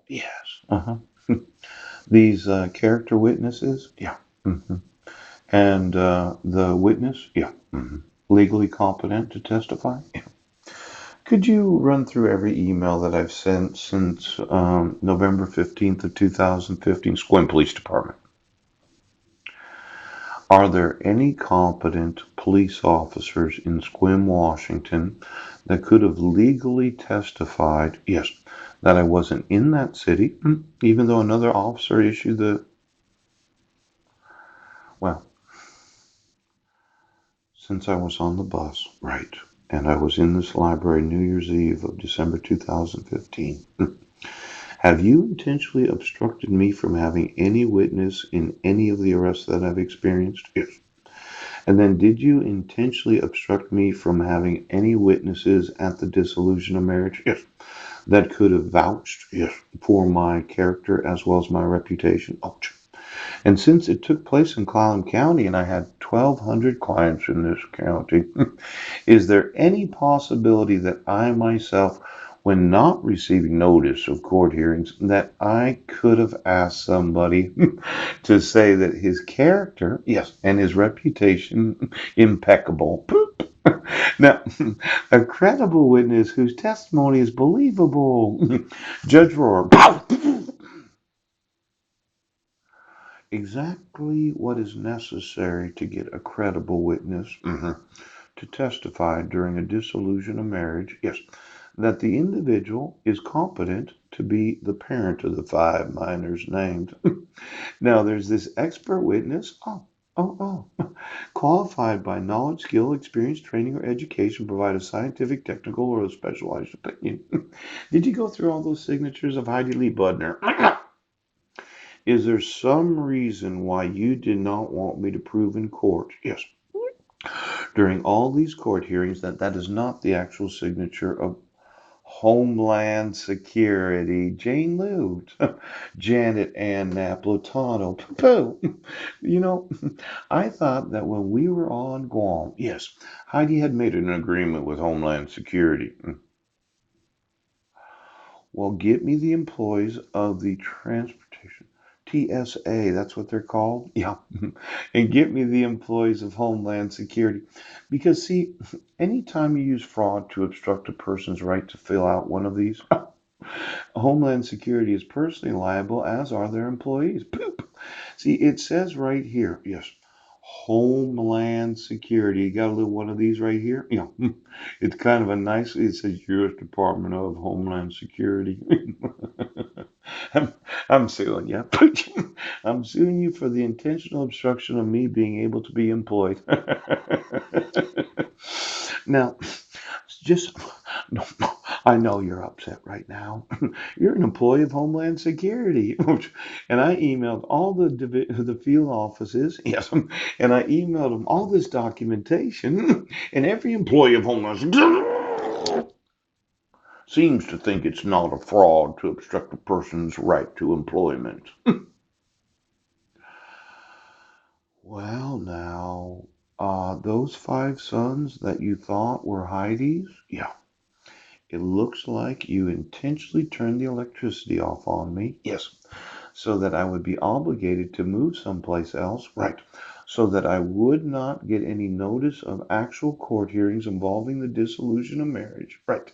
Yes. Uh-huh. These character witnesses? Yeah. Hmm. And the witness? Yeah. Hmm. Legally competent to testify? Yeah. Could you run through every email that I've sent since November 15th of 2015, Squim Police Department? Are there any competent police officers in Squim, Washington that could have legally testified, yes, that I wasn't in that city, even though another officer issued the, well, since I was on the bus, right, and I was in this library New Year's Eve of December 2015. Have you intentionally obstructed me from having any witness in any of the arrests that I've experienced? Yes. And then, did you intentionally obstruct me from having any witnesses at the dissolution of marriage? Yes. That could have vouched, yes, for my character as well as my reputation. Ouch. And since it took place in Clallam County and I had 1,200 clients in this county, is there any possibility that I myself, when not receiving notice of court hearings, that I could have asked somebody to say that his character, yes, and his reputation impeccable? Now, a credible witness whose testimony is believable. Judge Rohr. Exactly what is necessary to get a credible witness to testify during a dissolution of marriage. Yes, that the individual is competent to be the parent of the five minors named. Now, there's this expert witness. Qualified by knowledge, skill, experience, training, or education, provide a scientific, technical, or a specialized opinion. Did you go through all those signatures of Heidi Lee Budner? Is there some reason why you did not want me to prove in court? Yes. During all these court hearings, that is not the actual signature of Homeland Security, Jane Lute, Janet Ann Napolitano. Poo. You know, I thought that when we were on Guam, yes, Heidi had made an agreement with Homeland Security. Well, get me the employees of the transportation. TSA, that's what they're called. Yeah. And get me the employees of Homeland Security. Because, see, anytime you use fraud to obstruct a person's right to fill out one of these, Homeland Security is personally liable, as are their employees. Poop. See, it says right here, yes, Homeland Security. You got a little one of these right here? Yeah. It's kind of a nice, it says U.S. Department of Homeland Security. I'm, I'm suing you. I'm suing you for the intentional obstruction of me being able to be employed. Now, just no, I know you're upset right now. You're an employee of Homeland Security, and I emailed all the field offices, yes, and I emailed them all this documentation, and every employee of Homeland Security seems to think it's not a fraud to obstruct a person's right to employment. Well, now, those five sons that you thought were Heidi's, yeah. It looks like you intentionally turned the electricity off on me. Yes. So that I would be obligated to move someplace else. Right. So that I would not get any notice of actual court hearings involving the dissolution of marriage. Right.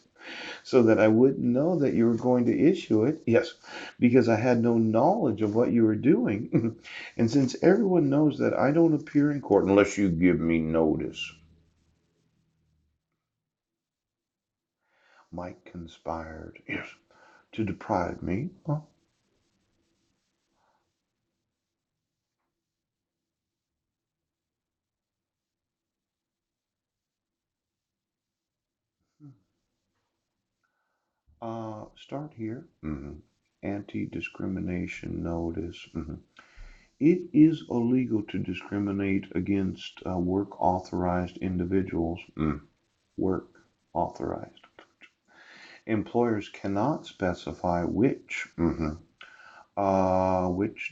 So that I wouldn't know that you were going to issue it. Yes. Because I had no knowledge of what you were doing. And since everyone knows that I don't appear in court unless you give me notice, Mike conspired. Yes. To deprive me. Start here. Anti-discrimination notice. It is illegal to discriminate against work authorized individuals. Work authorized. Employers cannot specify which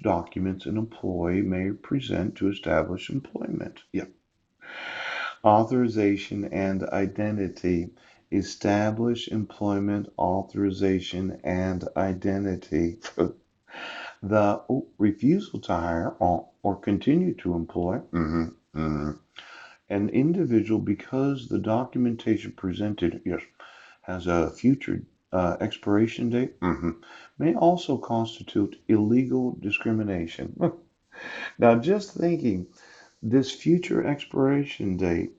documents an employee may present to establish employment. Yep. Authorization and identity. establish employment authorization and identity. The refusal to hire or continue to employ an individual because the documentation presented, yes, has a future expiration date, may also constitute illegal discrimination. Now, just thinking, this future expiration date,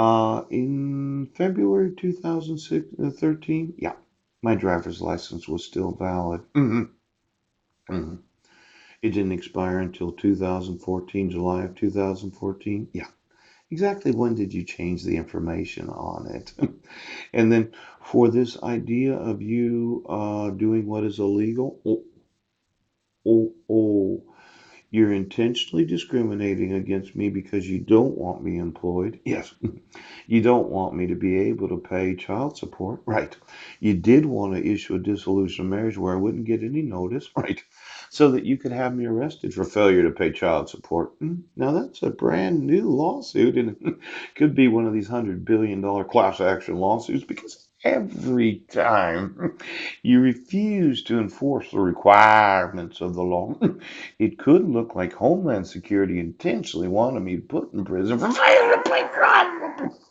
in February 2013, yeah, my driver's license was still valid. Mhm. It didn't expire until 2014, July of 2014. Yeah, exactly when did you change the information on it? And then for this idea of you doing what is illegal, oh, you're intentionally discriminating against me because you don't want me employed. Yes. You don't want me to be able to pay child support. Right. You did want to issue a dissolution of marriage where I wouldn't get any notice. Right. So that you could have me arrested for failure to pay child support. Now that's a brand new lawsuit, and it could be one of these $100 billion class action lawsuits because every time you refuse to enforce the requirements of the law, it could look like Homeland Security intentionally wanted me put in prison for failure to pay child support.